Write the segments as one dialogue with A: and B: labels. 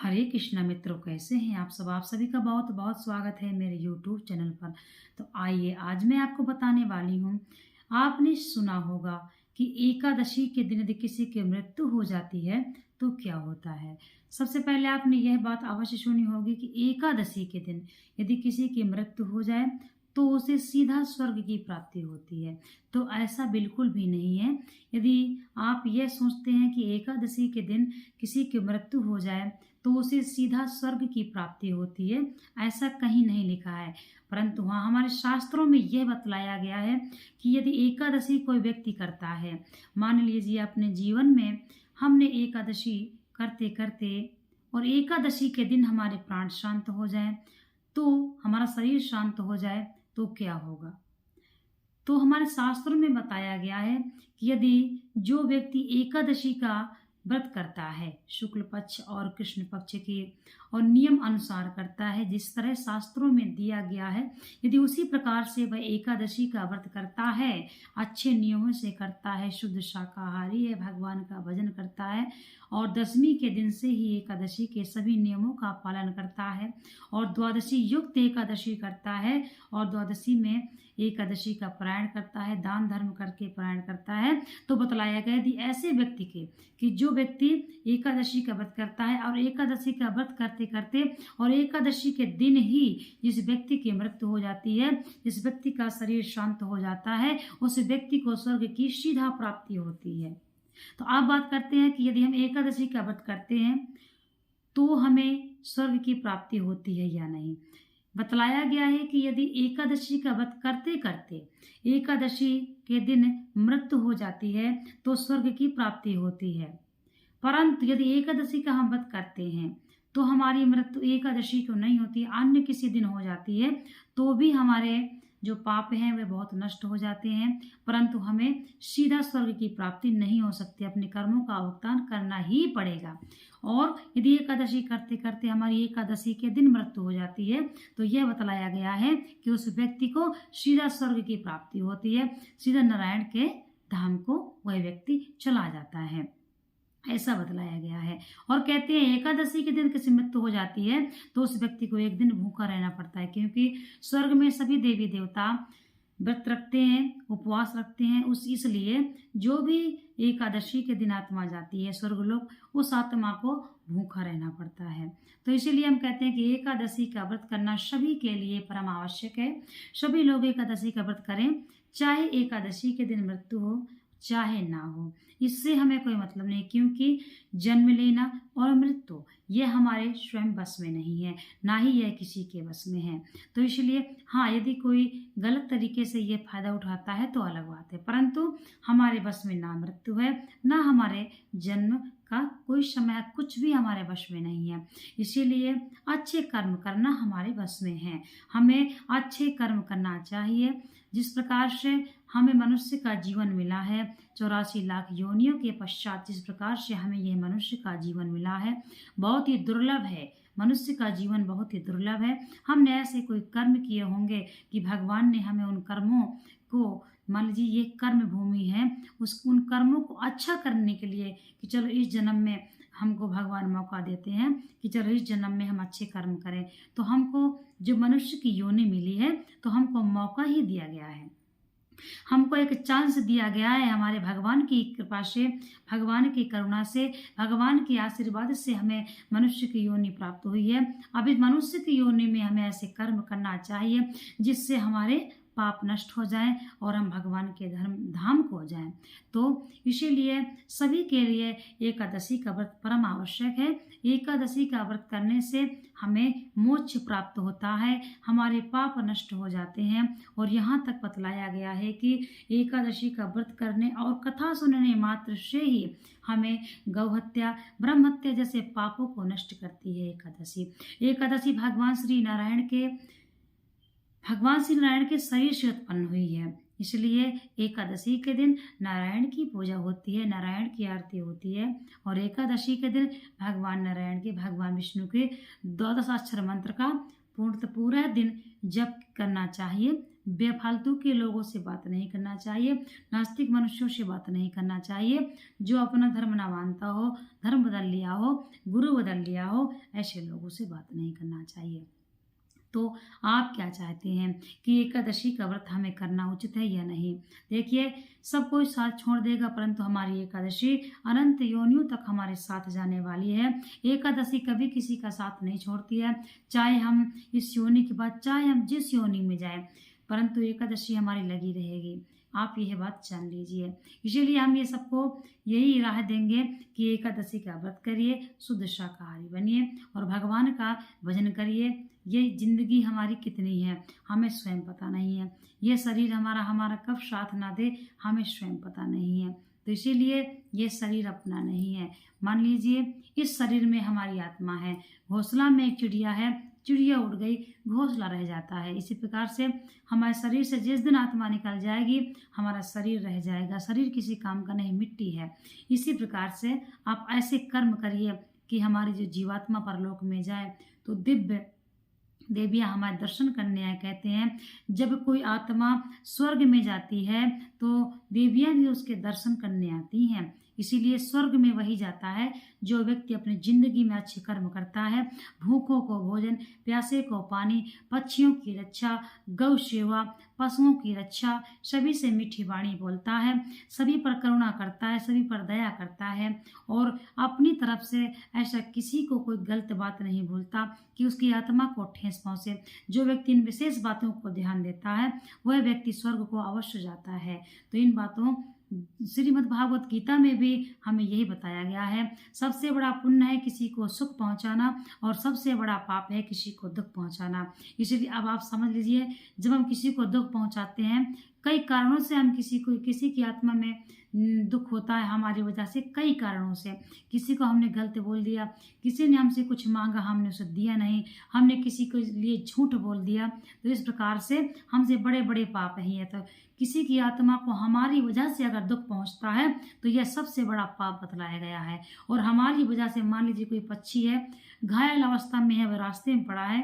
A: हरे कृष्णा मित्रों, कैसे हैं आप सभी का बहुत बहुत स्वागत है मेरे यूट्यूब चैनल पर। तो आइए आज मैं आपको बताने वाली हूँ। आपने सुना होगा कि एकादशी के दिन यदि किसी की मृत्यु हो जाती है तो क्या होता है। सबसे पहले आपने यह बात अवश्य सुनी होगी कि एकादशी के दिन यदि किसी की मृत्यु हो जाए तो उसे सीधा स्वर्ग की प्राप्ति होती है। तो ऐसा बिल्कुल भी नहीं है। यदि आप यह सोचते हैं कि एकादशी के दिन किसी की मृत्यु हो जाए तो उसे सीधा स्वर्ग की प्राप्ति होती है, ऐसा कहीं नहीं लिखा है। परंतु हाँ, हमारे शास्त्रों में यह बतलाया गया है कि यदि एकादशी कोई व्यक्ति करता है, मान लीजिए अपने जीवन में हमने एकादशी करते करते और एकादशी के दिन हमारे प्राण शांत हो जाए, तो हमारा शरीर शांत हो जाए, तो क्या होगा। तो हमारे शास्त्रों में बताया गया है कि यदि जो व्यक्ति एकादशी का व्रत करता है, शुक्ल पक्ष और कृष्ण पक्ष के और नियम अनुसार करता है, जिस तरह शास्त्रों में दिया गया है, यदि उसी प्रकार से वह एकादशी का व्रत करता है, अच्छे नियमों से करता है, शुद्ध शाकाहारी है, भगवान का भजन करता है और दशमी के दिन से ही एकादशी के सभी नियमों का पालन करता है और द्वादशी युक्त एकादशी करता है और द्वादशी में एकादशी का पारायण करता है, दान धर्म करके पारायण करता है, तो बतलाया गया यदि ऐसे व्यक्ति के कि जो व्यक्ति एकादशी का व्रत करता है और एकादशी का व्रत करते करते और एकादशी के दिन ही जिस व्यक्ति की मृत्यु हो जाती है, जिस व्यक्ति का शरीर शांत हो जाता है, उस व्यक्ति को स्वर्ग की सीधा प्राप्ति होती है। तो आप बात करते हैं कि यदि हम एकादशी का व्रत करते हैं तो हमें स्वर्ग की प्राप्ति होती है या नहीं। बतलाया गया है कि यदि एकादशी का व्रत करते करते एकादशी के दिन मृत्यु हो जाती है तो स्वर्ग की प्राप्ति होती है। परंतु यदि एकादशी का हम व्रत करते हैं तो हमारी मृत्यु एकादशी को नहीं होती, अन्य किसी दिन हो जाती है, तो भी हमारे जो पाप हैं वे बहुत नष्ट हो जाते हैं, परंतु हमें सीधा स्वर्ग की प्राप्ति नहीं हो सकती, अपने कर्मों का भुगतान करना ही पड़ेगा। और यदि एकादशी करते करते हमारी एकादशी के दिन मृत्यु हो जाती है तो यह बतलाया गया है कि उस व्यक्ति को सीधा स्वर्ग की प्राप्ति होती है, सीधा नारायण के धाम को वह व्यक्ति चला जाता है, ऐसा बतलाया गया है। और कहते हैं एकादशी के दिन किसी मृत्यु हो जाती है तो उस व्यक्ति को एक दिन भूखा रहना पड़ता है, क्योंकि स्वर्ग में सभी देवी देवता व्रत रखते हैं, उपवास रखते हैं। इसलिए जो भी एकादशी के दिन आत्मा जाती है स्वर्गलोक, उस आत्मा को भूखा रहना पड़ता है। तो इसीलिए हम कहते हैं कि एकादशी का व्रत करना सभी के लिए परम आवश्यक है। सभी लोग एकादशी का व्रत करें, चाहे एकादशी के दिन मृत्यु हो चाहे ना हो, इससे हमें कोई मतलब नहीं, क्योंकि जन्म लेना और मृत्यु ये हमारे स्वयं बस में नहीं है, ना ही यह किसी के बस में है। तो इसलिए हाँ, यदि कोई गलत तरीके से ये फायदा उठाता है तो अलग बात है, परंतु हमारे बस में ना मृत्यु है, ना हमारे जन्म का कोई समय, कुछ भी हमारे वश में नहीं है। इसीलिए अच्छे कर्म करना हमारे बस में है, हमें अच्छे कर्म करना चाहिए। जिस प्रकार से हमें मनुष्य का जीवन मिला है 84 लाख योनियों के पश्चात, जिस प्रकार से हमें यह मनुष्य का जीवन मिला है, बहुत ही दुर्लभ है। मनुष्य का जीवन बहुत ही दुर्लभ है। हमने ऐसे कोई कर्म किए होंगे कि भगवान ने हमें उन कर्मों को, मान लीजिए ये कर्म भूमि है, उन कर्मों को अच्छा करने के लिए कि चलो इस जन्म में हमको भगवान मौका देते हैं कि चलो इस जन्म में हम अच्छे कर्म करें, तो हमको जो मनुष्य की योनि मिली है तो हमको मौका ही दिया गया है, हमको एक चांस दिया गया है। हमारे भगवान की कृपा से, भगवान की करुणा से, भगवान के आशीर्वाद से हमें मनुष्य की योनि प्राप्त हुई है। अब इस मनुष्य की योनि में हमें ऐसे कर्म करना चाहिए जिससे हमारे पाप नष्ट हो जाएं और हम भगवान के धाम को जाएं। तो इसीलिए सभी के लिए एकादशी का व्रत परम आवश्यक है। एकादशी का व्रत करने से हमें मोक्ष प्राप्त होता है, हमारे पाप नष्ट हो जाते हैं। और यहाँ तक बतलाया गया है कि एकादशी का व्रत करने और कथा सुनने मात्र से ही हमें गौहत्या, ब्रह्महत्या जैसे पापों को नष्ट करती है एकादशी। एकादशी भगवान श्री नारायण के शरीर से उत्पन्न हुई है, इसलिए एकादशी के दिन नारायण की पूजा होती है, नारायण की आरती होती है। और एकादशी के दिन भगवान नारायण के, भगवान विष्णु के 12 अक्षर मंत्र का पूरा दिन जप करना चाहिए, बेफालतू के लोगों से बात नहीं करना चाहिए, नास्तिक मनुष्यों से बात नहीं करना चाहिए, जो अपना धर्म ना मानता हो, धर्म बदल लिया हो, गुरु बदल लिया हो, ऐसे लोगों से बात नहीं करना चाहिए। तो आप क्या चाहते हैं कि एकादशी का व्रत हमें करना उचित है या नहीं? देखिए, सब कोई साथ छोड़ देगा, परंतु हमारी एकादशी अनंत योनियों तक हमारे साथ जाने वाली है। एकादशी कभी किसी का साथ नहीं छोड़ती है, चाहे हम इस योनि के बाद चाहे हम जिस योनि में जाएं, परंतु एकादशी हमारी लगी रहेगी। आप यह बात जान लीजिए। इसीलिए हम ये सबको यही राह देंगे कि एकादशी का व्रत करिए, शुद्ध शाकाहारी बनिए और भगवान का भजन करिए। ये जिंदगी हमारी कितनी है हमें स्वयं पता नहीं है। ये शरीर हमारा कब साथ ना दे हमें स्वयं पता नहीं है। तो इसीलिए ये शरीर अपना नहीं है। मान लीजिए इस शरीर में हमारी आत्मा है। घोंसला में एक चिड़िया है, चिड़िया उड़ गई, घोंसला रह जाता है। इसी प्रकार से हमारे शरीर से जिस दिन आत्मा निकल जाएगी हमारा शरीर रह जाएगा। शरीर किसी काम का नहीं, मिट्टी है। इसी प्रकार से आप ऐसे कर्म करिए कि हमारी जो जीवात्मा परलोक में जाए। तो दिव्य देवियाँ हमारे दर्शन करने आए। कहते हैं जब कोई आत्मा स्वर्ग में जाती है तो देवियाँ भी उसके दर्शन करने आती हैं। इसीलिए स्वर्ग में वही जाता है जो व्यक्ति अपनी जिंदगी में अच्छे कर्म करता है। भूखों को भोजन, प्यासे को पानी, पक्षियों की रक्षा, गौ सेवा, पशुओं की रक्षा, सभी से मीठी वाणी बोलता है, सभी पर करुणा करता है, सभी पर दया करता है और अपनी तरफ से ऐसा किसी को कोई गलत बात नहीं भूलता कि उसकी आत्मा को ठेस पहुंचे। जो व्यक्ति इन विशेष बातों को ध्यान देता है वह व्यक्ति स्वर्ग को अवश्य जाता है। तो इन बातों श्रीमद् भागवत गीता में भी हमें यही बताया गया है। सबसे बड़ा पुण्य है किसी को सुख पहुंचाना और सबसे बड़ा पाप है किसी को दुख पहुंचाना। इसलिए अब आप समझ लीजिए, जब हम किसी को दुख पहुंचाते हैं, कई कारणों से हम किसी की आत्मा में दुख होता है हमारी वजह से। कई कारणों से किसी को हमने गलत बोल दिया, किसी ने हमसे कुछ मांगा हमने उसे दिया नहीं, हमने किसी के लिए झूठ बोल दिया। तो इस प्रकार से हमसे बड़े बड़े पाप ही है। तो किसी की आत्मा को हमारी वजह से अगर दुख पहुंचता है तो यह सबसे बड़ा पाप बतलाया गया है। और हमारी वजह से मान लीजिए कोई पक्षी है, घायल अवस्था में है, वह रास्ते में पड़ा है,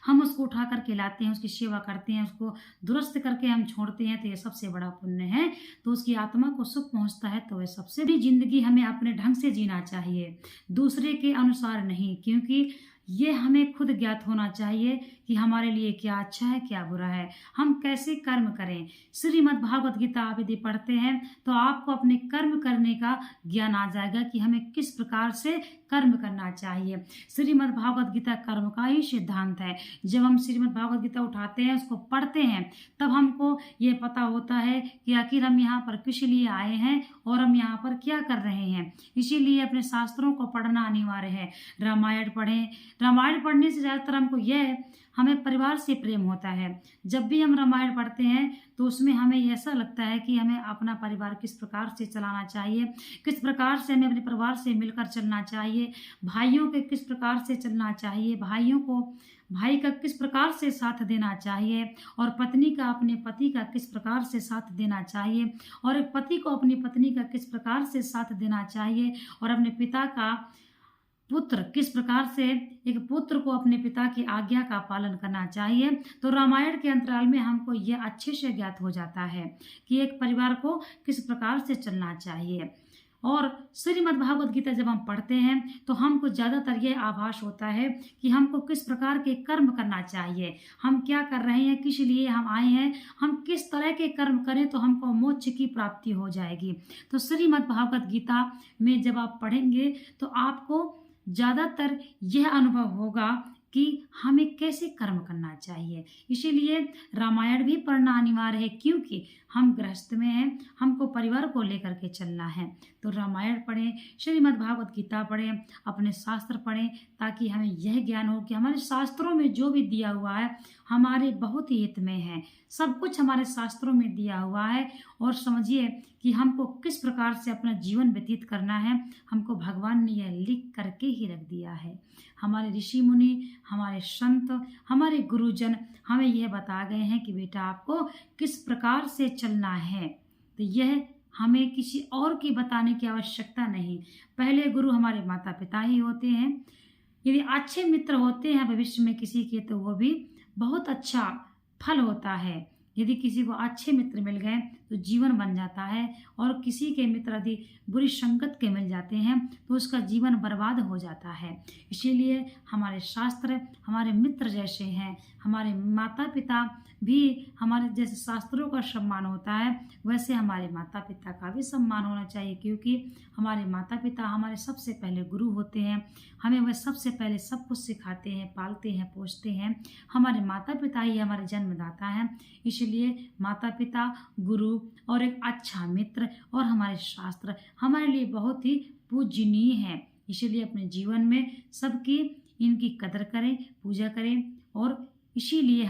A: हम उसको उठा करके लाते हैं, उसकी सेवा करते हैं, उसको दुरुस्त करके हम छोड़ते हैं, तो यह सबसे बड़ा पुण्य है। तो उसकी आत्मा को सुख पहुंचता है। तो वह सबसे बड़ी जिंदगी हमें अपने ढंग से जीना चाहिए, दूसरे के अनुसार नहीं, क्योंकि ये हमें खुद ज्ञात होना चाहिए कि हमारे लिए क्या अच्छा है क्या बुरा है, हम कैसे कर्म करें। श्रीमद् भागवत गीता आप यदि पढ़ते हैं तो आपको अपने कर्म करने का ज्ञान आ जाएगा कि हमें किस प्रकार से कर्म करना चाहिए। श्रीमद् भागवत गीता कर्म का ही सिद्धांत है। जब हम श्रीमद् भागवत गीता उठाते हैं, उसको पढ़ते हैं, तब हमको ये पता होता है कि आखिर हम यहाँ पर किस लिए आए हैं और हम यहाँ पर क्या कर रहे हैं। इसीलिए अपने शास्त्रों को पढ़ना अनिवार्य है। रामायण पढ़ें। रामायण पढ़ने से ज़्यादातर हमको हमें परिवार से प्रेम होता है। जब भी हम रामायण पढ़ते हैं तो उसमें हमें ऐसा लगता है कि हमें अपना परिवार किस प्रकार से चलाना चाहिए, किस प्रकार से हमें अपने परिवार से मिलकर चलना चाहिए, भाइयों के किस प्रकार से चलना चाहिए, भाई का किस प्रकार से साथ देना चाहिए और पत्नी का अपने पति का किस प्रकार से साथ देना चाहिए और एक पति को अपनी पत्नी का किस प्रकार से साथ देना चाहिए और अपने पिता का पुत्र किस प्रकार से एक पुत्र को अपने पिता की आज्ञा का पालन करना चाहिए। तो रामायण के अंतराल में हमको यह अच्छे से ज्ञात हो जाता है कि एक परिवार को किस प्रकार से चलना चाहिए। और श्रीमद् भागवत गीता जब हम पढ़ते हैं तो हमको ज़्यादातर यह आभास होता है कि हमको किस प्रकार के कर्म करना चाहिए, हम क्या कर रहे हैं, किस लिए हम आए हैं, हम किस तरह के कर्म करें तो हमको मोक्ष की प्राप्ति हो जाएगी। तो श्रीमद् भागवत गीता में जब आप पढ़ेंगे तो आपको ज़्यादातर यह अनुभव होगा कि हमें कैसे कर्म करना चाहिए। इसीलिए रामायण भी पढ़ना अनिवार्य है, क्योंकि हम गृहस्थ में हैं, हमको परिवार को लेकर के चलना है। तो रामायण पढ़ें, श्रीमद् भागवत गीता पढ़ें, अपने शास्त्र पढ़ें, ताकि हमें यह ज्ञान हो कि हमारे शास्त्रों में जो भी दिया हुआ है हमारे बहुत ही हित में है। सब कुछ हमारे शास्त्रों में दिया हुआ है। और समझिए कि हमको किस प्रकार से अपना जीवन व्यतीत करना है, हमको भगवान ने यह लिख करके ही रख दिया है। हमारे ऋषि मुनि, हमारे संत, हमारे गुरुजन हमें यह बता गए हैं कि बेटा आपको किस प्रकार से चलना है। तो यह हमें किसी और की बताने की आवश्यकता नहीं। पहले गुरु हमारे माता पिता ही होते हैं। यदि अच्छे मित्र होते हैं भविष्य में किसी के, तो वो भी बहुत अच्छा फल होता है। यदि किसी को अच्छे मित्र मिल गए तो जीवन बन जाता है, और किसी के मित्र यदि बुरी संगत के मिल जाते हैं तो उसका जीवन बर्बाद हो जाता है। इसीलिए हमारे शास्त्र हमारे मित्र जैसे हैं। हमारे माता पिता भी हमारे जैसे शास्त्रों का सम्मान होता है, वैसे हमारे माता पिता का भी सम्मान होना चाहिए, क्योंकि हमारे माता पिता हमारे सबसे पहले गुरु होते हैं। हमें वह सबसे पहले सब कुछ सिखाते हैं, पालते हैं, पोसते हैं। हमारे माता पिता ही हमारे जन्मदाता हैं। इसलिए माता पिता, गुरु और एक अच्छा मित्र और हमारे शास्त्र हमारे लिए बहुत ही पूजनीय हैं। इसलिए अपने जीवन में सबकी इनकी कदर करें, पूजा करें, और इसीलिए